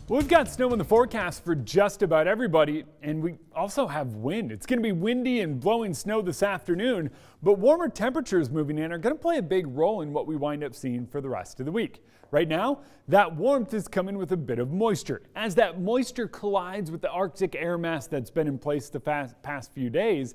We've got snow in the forecast for just about everybody, and we also have wind. It's going to be windy and blowing snow this afternoon, but warmer temperatures moving in are going to play a big role in what we wind up seeing for the rest of the week. Right now, that warmth is coming with a bit of moisture. As that moisture collides with the Arctic air mass that's been in place the past few days,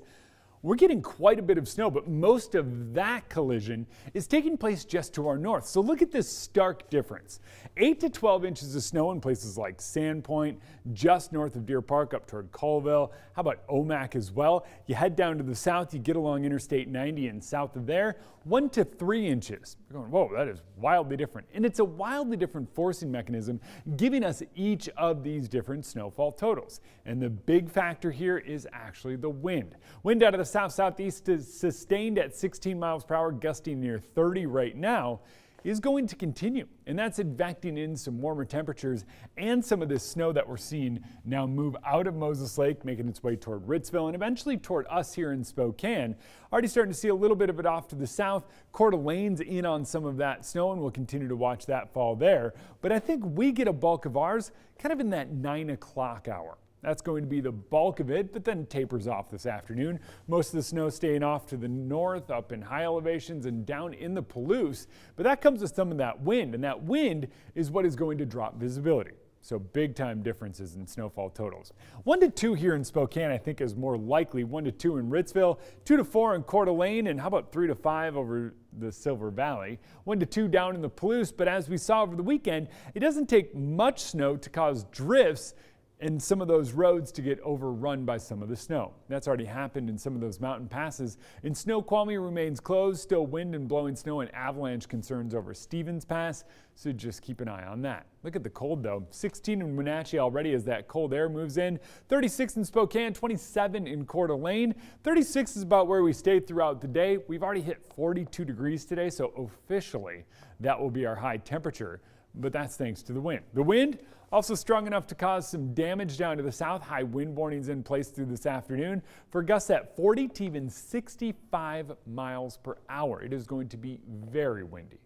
we're getting quite a bit of snow, but most of that collision is taking place just to our north. So look at this stark difference. 8 to 12 inches of snow in places like Sandpoint, just north of Deer Park up toward Colville. How about Omak as well? You head down to the south, you get along Interstate 90 and south of there, 1 to 3 inches. You're going, whoa, that is wildly different. And it's a wildly different forcing mechanism giving us each of these different snowfall totals. And the big factor here is actually the wind. Wind out of the south-southeast is sustained at 16 miles per hour, gusting near 30 right now, is going to continue. And that's advecting in some warmer temperatures and some of this snow that we're seeing now move out of Moses Lake, making its way toward Ritzville and eventually toward us here in Spokane. Already starting to see a little bit of it off to the south. Coeur d'Alene's in on some of that snow, and we'll continue to watch that fall there. But I think we get a bulk of ours kind of in that 9 o'clock hour. That's going to be the bulk of it, but then tapers off this afternoon. Most of the snow staying off to the north, up in high elevations and down in the Palouse. But that comes with some of that wind, and that wind is what is going to drop visibility. So big time differences in snowfall totals. 1 to 2 here in Spokane, I think, is more likely. 1 to 2 in Ritzville, 2 to 4 in Coeur d'Alene, and how about 3 to 5 over the Silver Valley. 1 to 2 down in the Palouse, but as we saw over the weekend, it doesn't take much snow to cause drifts and some of those roads to get overrun by some of the snow. That's already happened in some of thnothose mountain passes. And Snoqualmie remains closed, still wind and blowing snow and avalanche concerns over Stevens Pass, so just keep an eye on that. Look at the cold though. 16 in Wenatchee already as that cold air moves in. 36 in Spokane, 27 in Coeur d'Alene. 36 is about where we stayed throughout the day. We've already hit 42 degrees today, so officially that will be our high temperature. But that's thanks to the wind. The wind also strong enough to cause some damage down to the south. High wind warnings in place through this afternoon for gusts at 40 to even 65 miles per hour. It is going to be very windy.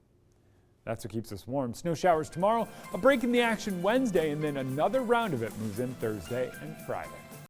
That's what keeps us warm. Snow showers tomorrow, a break in the action Wednesday, and then another round of it moves in Thursday and Friday.